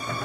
The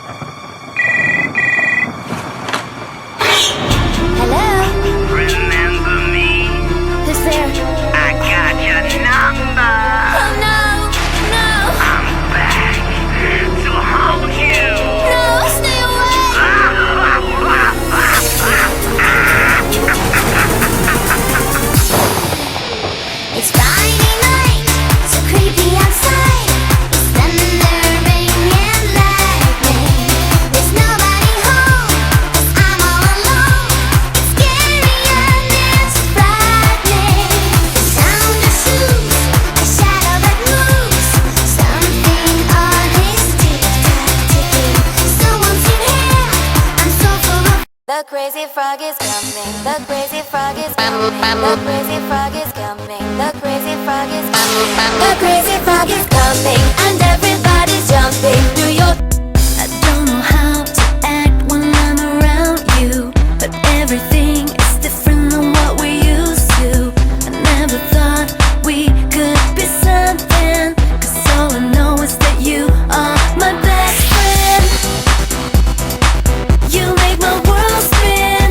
crazy frog is coming. The crazy frog is coming. The crazy frog is coming. The crazy frog is coming. The crazy frog is coming, and everybody's jumping. Do your I don't know how to act when I'm around you, but everything is different than what we used to. I never thought we could be something, 'cause all I know is that you are my best friend. You make my world spin.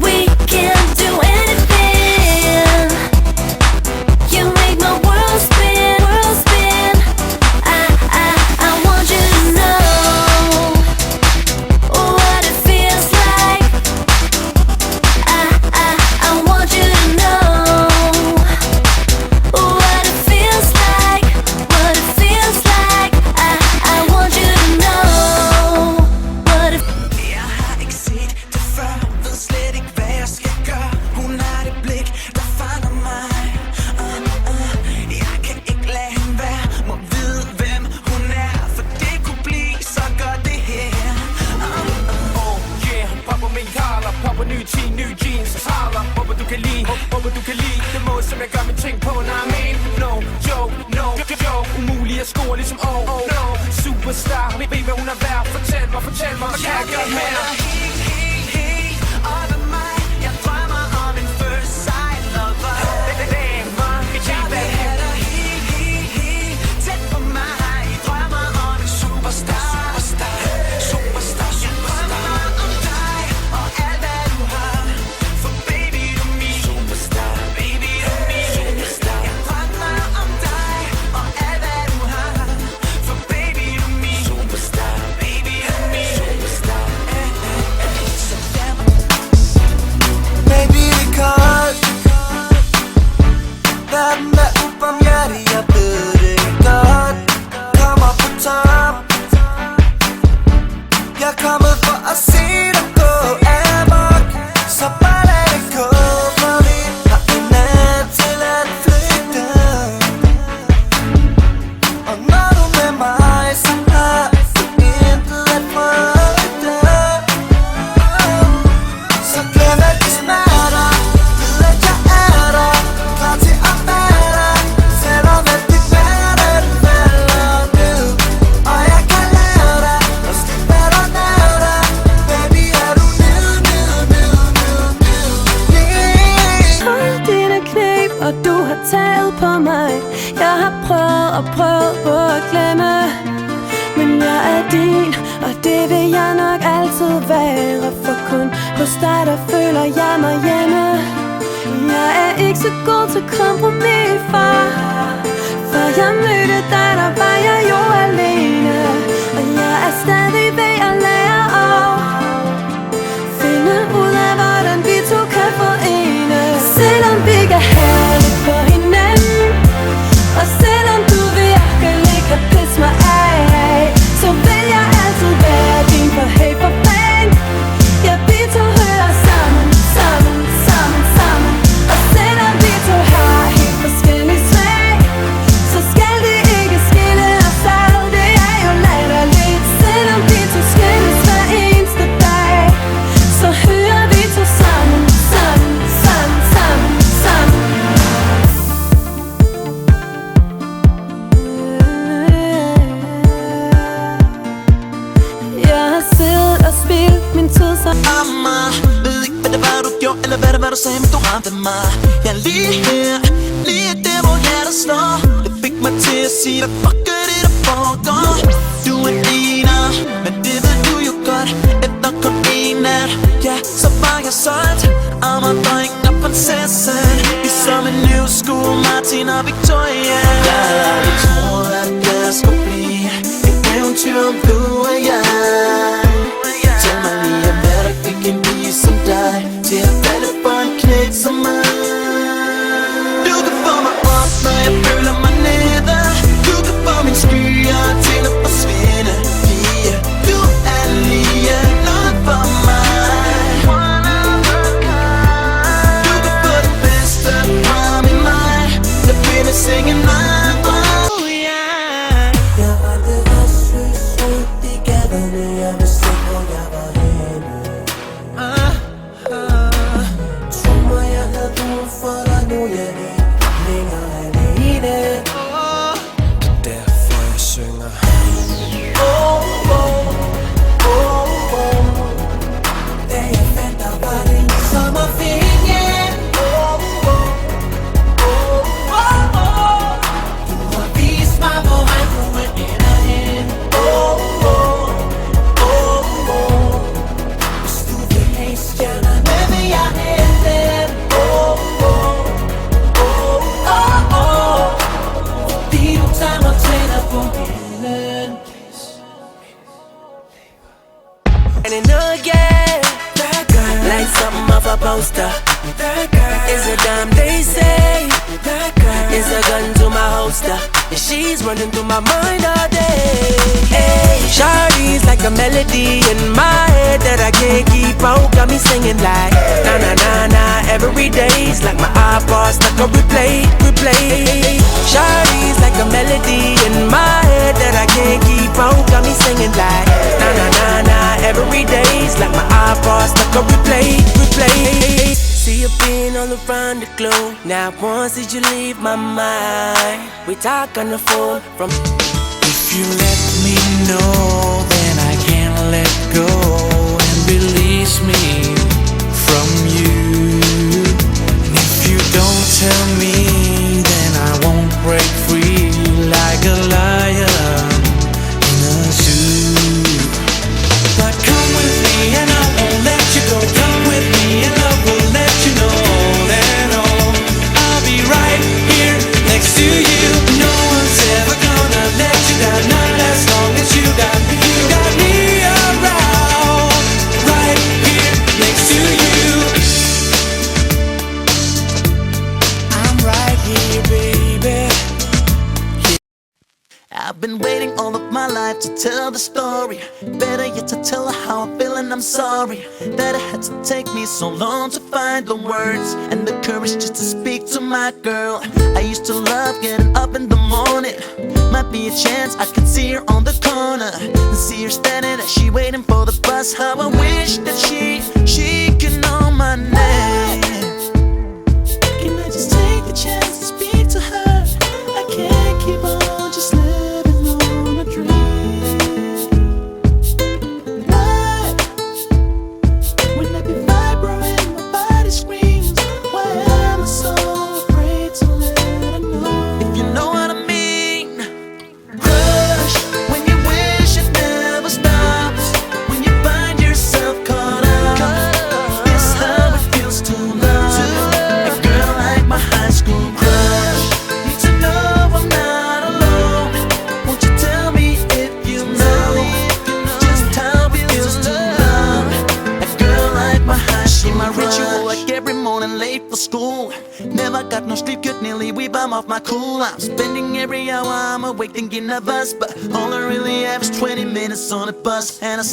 We can do anything. You make my world spin, world spin. I want you to know what it feels like. I want you to know what it feels like, what it feels like. I want you to know what it. Jeg har ikke set det før, ved slet ikke hvad jeg skal gøre. Hun har det blik, der fanger mig. Jeg kan ikke lade hende være, må vide hvem hun er, for det kunne blive så godt det her. Oh yeah, popper min collar, popper ny jeans, ny jeans, taler. Håber du kan lide, håber du kan lide det måde, som jeg gør min ting på, når jeg mener. No joke, no joke, umulig at score ligesom oh no. Superstar, ved hvad hun er værd, fortæl mig, hvad kan jeg gøre mere? Helt op ad mig. Jeg drømmer om en first sight lover. Jeg vil have dig helt tæt på mig. Jeg drømmer om en superstar. Jeg drømmer om dig og alt hvad du har, for baby du er min superstar. Baby du er min superstar. Jeg drømmer om dig og alt hvad du har, for baby du er min superstar. Baby du er min superstar. Så lad mig. Baby, det er koldt. Verden er ubarmhjertig, jeg ved det godt. Kommer på top. Jeg er kommet for at se dig gå amok. Så bare lad det gå, for vi har en nat til at flygte. Og når du er med mig, så har du intet at frygte. Så glem alt de smerter. Ved at jeg er der, klar til at være der. Selvom alt det verden falder ned. Og jeg kan lære dig at slippe dig nær dig. Baby, er du nede. Hold dine knæb, og du har taget på mig. Jeg har prøvet på at glemme, men jeg er din, og det vil jeg nok altid være. For kun hos dig, der føler jeg mig hjemme. Jeg er ikke så god til kompromis, far. For jeg mødte dig, der var jeg jo alene. Og jeg er stadig ved at lære at finde ud af, hvordan vi to kan forenes. Selvom vi kan have det på hinanden, og selvom du virkelig kan pisse mig af, så vil jeg altid være din, for hey for fan. Ja, vi to hører sammen. Og selvom vi to har helt forskellige smag, så skal det ikke skille os ad. Det er jo latterligt. Selvom vi to skilles hver eneste dag, så hører vi to sammen. Jeg har siddet og spildt min tid så Amma, ved ikke hvad det var du gjorde, eller hvad det var du sagde, men du ramte mig. Jeg er lige her, lige der hvor hjertet slår. Det fik mig til at sige, hvad fuck er det der foregår? Du er en af om du og jeg. Fortæl mig lige om hvad der fik en pige som dig til at falde for en knægt som mig. Du kan få mig op, når jeg føler mig nede. Du kan få mine skyer til at forsvinde. Pige, du er lige noget for mig. Du kan få det bedste fra min mig. Der findes ingen andre. Jeg har aldrig rastløs rundt i gaderne. Jeg vidste ikke hvor jeg var henne. Tro mig, jeg havde brug for dig. Nu er jeg ikke længere alene. Derfor jeg synger. Da jeg fandt dig, var det ligesom at finde hjem. Du har vist mig, hvor regnbuen ender hen. Hvis du vil have stjernerne, vil jeg hente dem. Fordi du tager mig tættere på himlen. And another girl, like something off a poster. Is a dime they say, is a gun to my holster. And she's running through my mind all day. Hey, Shawty's like a melody in my head that I can't keep out. Got me singing like na na na na every day's like my iPod stuck on replay. Shawty's like a melody in my head that I can't keep out. Got me singing like na na na na every day's like my iPod stuck on replay. See you been all around the globe. Now once did you leave my mind? We talk on the phone from. If you let me know, then I can let go and release me from you. And if you don't tell me, then I won't break free like a lion in a zoo. But come with me and I won't let you go. Come with me and I will let you know that I'll be right here next to you. No one's ever gonna let you down, not as long as you got me around. Right here next to you. I'm right here, baby. I've been waiting all of my life to tell the story. Better yet to tell her how I feel, and I'm sorry that it had to take me so long to find the words and the courage just to speak to my girl. I used to love getting up in the morning. Might be a chance I could see her on the corner and see her standing as she waiting for the bus. How I wish that she could know my name. Can I just take the chance to speak to her? I can't keep on just living on a dream. But when every vibrate my body screams, why am I so afraid to let her know? If you know what I mean. Crush when you wish it never stops. When you find yourself caught up. This how it feels to love a girl like my high school crush. Need to know I'm not alone. Won't you tell me if you know just how it feels to love a girl like my high school. She my ritual like every morning late for school. Never got no sleep, could nearly weep, I'm off my cool. I'm spending every hour I'm awake thinking of us, but all I really have is 20 minutes on a bus. And I